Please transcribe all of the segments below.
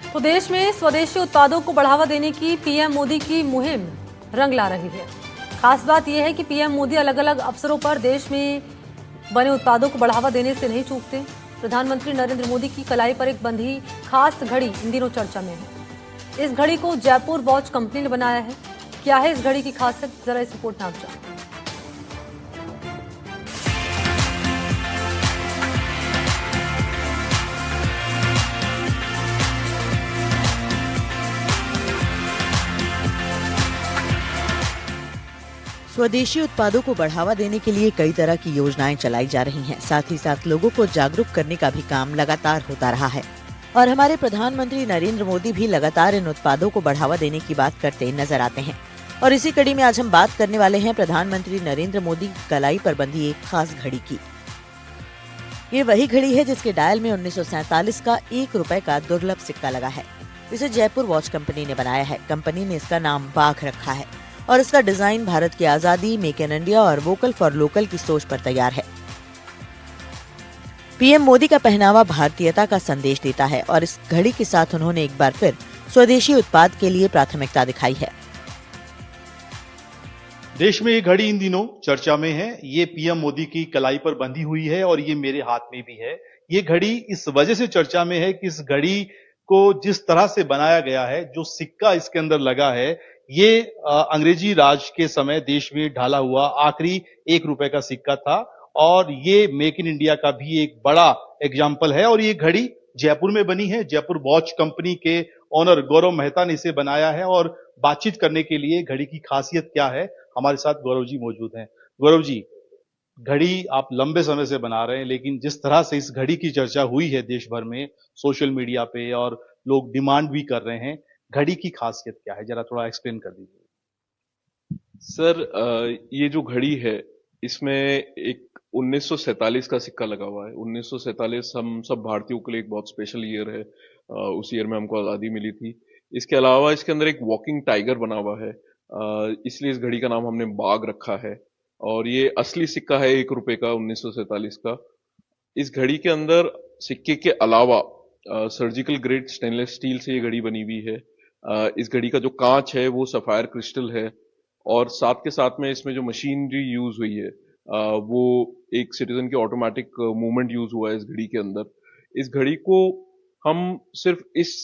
तो देश में स्वदेशी उत्पादों को बढ़ावा देने की पीएम मोदी की मुहिम रंग ला रही है। खास बात यह है कि पीएम मोदी अलग अलग अवसरों पर देश में बने उत्पादों को बढ़ावा देने से नहीं चूकते। प्रधानमंत्री नरेंद्र मोदी की कलाई पर एक बंधी खास घड़ी इन दिनों चर्चा में है। इस घड़ी को जयपुर वॉच कंपनी ने बनाया है। क्या है इस घड़ी की खासियत, जरा इस रिपोर्ट में आप जानें। स्वदेशी उत्पादों को बढ़ावा देने के लिए कई तरह की योजनाएं चलाई जा रही हैं। साथ ही साथ लोगों को जागरूक करने का भी काम लगातार होता रहा है और हमारे प्रधानमंत्री नरेंद्र मोदी भी लगातार इन उत्पादों को बढ़ावा देने की बात करते नजर आते हैं। और इसी कड़ी में आज हम बात करने वाले हैं प्रधानमंत्री नरेंद्र मोदी की कलाई पर बंधी एक खास घड़ी की। ये वही घड़ी है जिसके डायल में 1947 का 1 रुपए का दुर्लभ सिक्का लगा है। इसे जयपुर वॉच कंपनी ने बनाया है। कंपनी ने इसका नाम बाघ रखा है और इसका डिजाइन भारत की आजादी, मेक इन इंडिया और वोकल फॉर लोकल की सोच पर तैयार है। पीएम मोदी का पहनावा भारतीयता का संदेश देता है और इस घड़ी के साथ उन्होंने एक बार फिर स्वदेशी उत्पाद के लिए प्राथमिकता दिखाई है। देश में ये घड़ी इन दिनों चर्चा में है। ये पीएम मोदी की कलाई पर बंधी हुई है और ये मेरे हाथ में भी है। ये घड़ी इस वजह से चर्चा में है कि इस घड़ी को जिस तरह से बनाया गया है, जो सिक्का इसके अंदर लगा है, ये अंग्रेजी राज के समय देश में ढाला हुआ आखिरी 1 रुपए का सिक्का था और ये मेक इन इंडिया का भी एक बड़ा एग्जाम्पल है। और ये घड़ी जयपुर में बनी है। जयपुर वॉच कंपनी के ओनर गौरव मेहता ने इसे बनाया है और बातचीत करने के लिए घड़ी की खासियत क्या है, हमारे साथ गौरव जी मौजूद हैं। गौरव जी, घड़ी आप लंबे समय से बना रहे हैं, लेकिन जिस तरह से इस घड़ी की चर्चा हुई है देश भर में, सोशल मीडिया पे, और लोग डिमांड भी कर रहे हैं, घड़ी की खासियत क्या है? जरा थोड़ा एक्सप्लेन कर दीजिए। सर, ये जो घड़ी है इसमें एक 1947 का सिक्का लगा हुआ है। 1947 हम सब भारतीयों के लिए एक बहुत स्पेशल ईयर है। उस ईयर में हमको आज़ादी मिली थी। इसके अलावा इसके अंदर एक वॉकिंग टाइगर बना हुआ है, इसलिए इस घड़ी का नाम हमने बाघ रखा है। और ये असली सिक्का है 1 रुपए का, 1947 का। इस घड़ी के अंदर सिक्के के अलावा सर्जिकल ग्रेड स्टेनलेस स्टील से ये घड़ी बनी हुई है। इस घड़ी का जो कांच है वो सफायर क्रिस्टल है और साथ के साथ में इसमें जो मशीनरी यूज हुई है वो एक सिटीजन की ऑटोमेटिक मूवमेंट यूज हुआ है इस घड़ी के अंदर। इस घड़ी को हम सिर्फ इस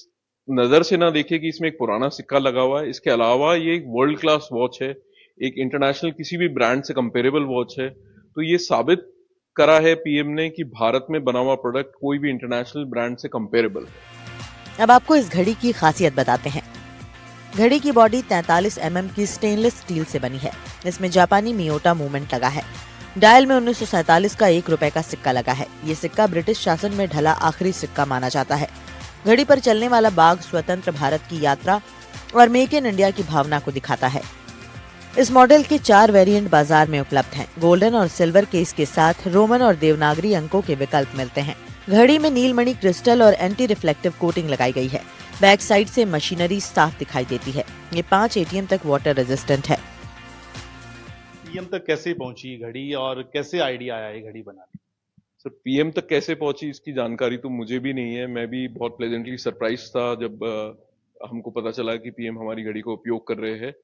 नजर से ना देखें कि इसमें एक पुराना सिक्का लगा हुआ है, इसके अलावा ये एक वर्ल्ड क्लास वॉच है, एक इंटरनेशनल किसी भी ब्रांड से कंपेरेबल वॉच है। तो ये साबित करा है पीएम ने कि भारत में बना हुआ प्रोडक्ट कोई भी इंटरनेशनल ब्रांड से कंपेरेबल है। अब आपको इस घड़ी की खासियत बताते हैं। घड़ी की बॉडी 43 mm की स्टेनलेस स्टील से बनी है। इसमें जापानी मियोटा मूवमेंट लगा है। डायल में 1947 का 1 रुपए का सिक्का लगा है। ये सिक्का ब्रिटिश शासन में ढला आखिरी सिक्का माना जाता है। घड़ी पर चलने वाला बाघ स्वतंत्र भारत की यात्रा और मेक इन इंडिया की भावना को दिखाता है। इस मॉडल के 4 वेरिएंट बाजार में उपलब्ध हैं। गोल्डन और सिल्वर केस के साथ रोमन और देवनागरी अंकों के विकल्प मिलते हैं। घड़ी में नीलमणि क्रिस्टल और एंटी रिफ्लेक्टिव कोटिंग लगाई गई है। बैक साइड से मशीनरी साफ दिखाई देती है। ये 5 ATM तक वाटर रेजिस्टेंट है। पीएम तक कैसे पहुंची घड़ी और कैसे आइडिया आया ये घड़ी बनाने? सर, पीएम तक कैसे पहुंची इसकी जानकारी तो मुझे भी नहीं है। मैं भी बहुत प्लेजेंटली सरप्राइज था जब हमको पता चला कि पीएम हमारी घड़ी को उपयोग कर रहे हैं।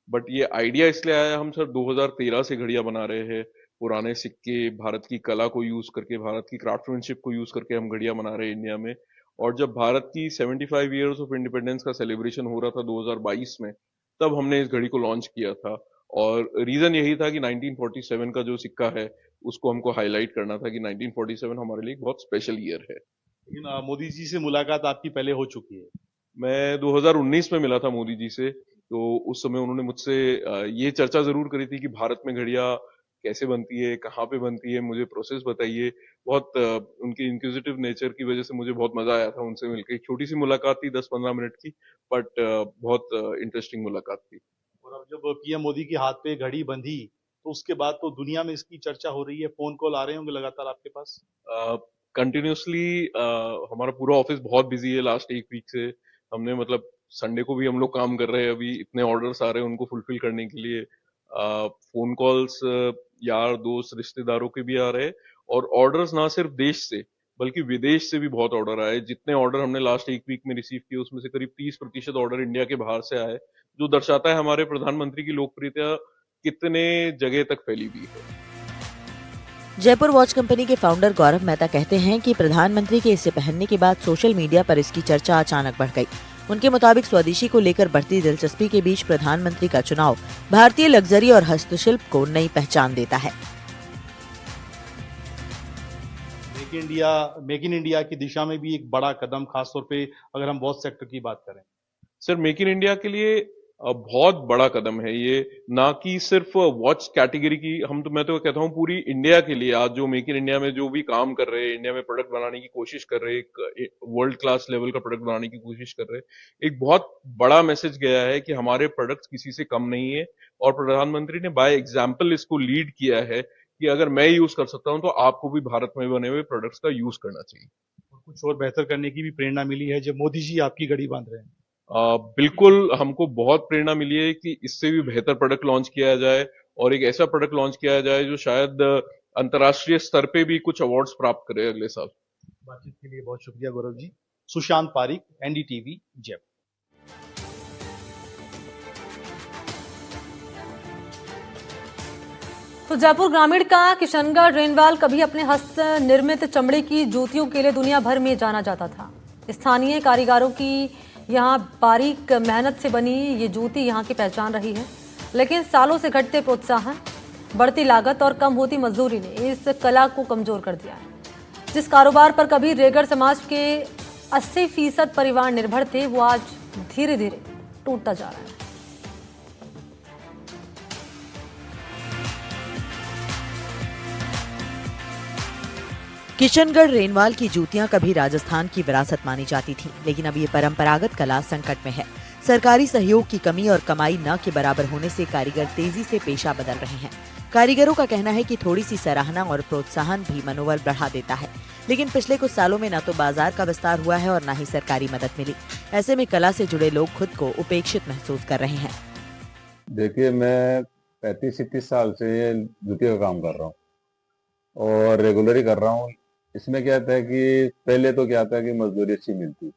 बट ये आइडिया इसलिए आया, हम सर 2013 से घड़ियां बना रहे हैं। पुराने सिक्के, भारत की कला को यूज करके, भारत की क्राफ्टमैनशिप को यूज करके हम घड़ियां बना रहे हैं इंडिया में। और जब भारत की 75 ईयर्स ऑफ इंडिपेंडेंस का सेलिब्रेशन हो रहा था 2022 में, तब हमने इस घड़ी को लॉन्च किया था। और रीजन यही था कि 1947 का जो सिक्का है उसको हमको हाईलाइट करना था कि 1947 हमारे लिए एक बहुत स्पेशल ईयर है। लेकिन मोदी जी से मुलाकात आपकी पहले हो चुकी है। मैं 2019 में मिला था मोदी जी से। तो उस समय उन्होंने मुझसे ये चर्चा जरूर करी थी कि भारत में घड़ियां कैसे बनती है, कहाँ पे बनती है, मुझे प्रोसेस बताइए। बहुत उनके इंक्विजिटिव नेचर की वजह से मुझे बहुत मजा आया था उनसे मिलकर। एक छोटी सी मुलाकात थी 10-15 मिनट की, बट बहुत इंटरेस्टिंग मुलाकात थी। और अब जब पीएम मोदी के हाथ पे घड़ी बंधी, तो उसके बाद तो दुनिया में इसकी चर्चा हो रही है। फोन कॉल आ रहे होंगे लगातार आपके पास? कंटिन्यूसली हमारा पूरा ऑफिस बहुत बिजी है लास्ट 1 वीक से। हमने मतलब संडे को भी हम लोग काम कर रहे हैं। अभी इतने ऑर्डर्स आ रहे हैं उनको फुलफिल करने के लिए। फोन कॉल्स यार दोस्त रिश्तेदारों के भी आ रहे हैं और ऑर्डर्स ना सिर्फ देश से बल्कि विदेश से भी बहुत ऑर्डर आए। जितने ऑर्डर हमने लास्ट एक वीक में रिसीव किए उसमें से करीब 30% ऑर्डर इंडिया के बाहर से आए, जो दर्शाता है हमारे प्रधानमंत्री की लोकप्रियता कितने जगह तक फैली हुई है। जयपुर वॉच कंपनी के फाउंडर गौरव मेहता कहते हैं कि प्रधानमंत्री के इसे पहनने के बाद सोशल मीडिया पर इसकी चर्चा अचानक बढ़ गई। उनके मुताबिक स्वदेशी को लेकर बढ़ती दिलचस्पी के बीच प्रधानमंत्री का चुनाव भारतीय लग्जरी और हस्तशिल्प को नई पहचान देता है। मेक इन इंडिया की दिशा में भी एक बड़ा कदम, खासतौर पे अगर हम वॉच सेक्टर की बात करें। सर, मेक इन इंडिया के लिए बहुत बड़ा कदम है ये, ना कि सिर्फ वॉच कैटेगरी की। मैं तो कहता हूँ पूरी इंडिया के लिए आज जो मेक इन इंडिया में जो भी काम कर रहे हैं, इंडिया में प्रोडक्ट बनाने की कोशिश कर रहे हैं, एक वर्ल्ड क्लास लेवल का प्रोडक्ट बनाने की कोशिश कर रहे हैं, एक बहुत बड़ा मैसेज गया है कि हमारे प्रोडक्ट्स किसी से कम नहीं है। और प्रधानमंत्री ने बाय एग्जाम्पल इसको लीड किया है कि अगर मैं यूज कर सकता हूं तो आपको भी भारत में बने हुए प्रोडक्ट्स का यूज करना चाहिए। और कुछ और बेहतर करने की भी प्रेरणा मिली है जब मोदी जी आपकी घड़ी बांध रहे हैं। बिल्कुल, हमको बहुत प्रेरणा मिली है कि इससे भी बेहतर प्रोडक्ट लॉन्च किया जाए और एक ऐसा प्रोडक्ट लॉन्च किया जाए जो शायद अंतर्राष्ट्रीय स्तर पे भी कुछ अवार्ड्स प्राप्त करे अगले साल। बातचीत के लिए बहुत शुक्रिया गौरव जी। सुशांत पारिक, एनडीटीवी, जयपुर। तो जयपुर ग्रामीण का किशनगढ़ रेनवाल कभी अपने हस्त निर्मित चमड़े की जूतियों के लिए दुनिया भर में जाना जाता था। स्थानीय कारीगरों की यहाँ बारीक मेहनत से बनी ये जूती यहाँ की पहचान रही है, लेकिन सालों से घटते प्रोत्साहन, बढ़ती लागत और कम होती मजदूरी ने इस कला को कमजोर कर दिया है। जिस कारोबार पर कभी रेगड़ समाज के 80% परिवार निर्भर थे, वो आज धीरे धीरे टूटता जा रहा है। किशनगढ़ रेनवाल की जूतियां कभी राजस्थान की विरासत मानी जाती थी, लेकिन अब ये परंपरागत कला संकट में है। सरकारी सहयोग की कमी और कमाई न के बराबर होने से कारीगर तेजी से पेशा बदल रहे हैं। कारीगरों का कहना है कि थोड़ी सी सराहना और प्रोत्साहन भी मनोबल बढ़ा देता है, लेकिन पिछले कुछ सालों में न तो बाजार का विस्तार हुआ है और न ही सरकारी मदद मिली। ऐसे में कला से जुड़े लोग खुद को उपेक्षित महसूस कर रहे हैं। देखिए, मैं 35-36 साल से जूते का काम कर रहा हूँ और रेगुलर ही कर रहा हूँ। इसमें क्या था कि पहले तो क्या था कि मजदूरी अच्छी मिलती,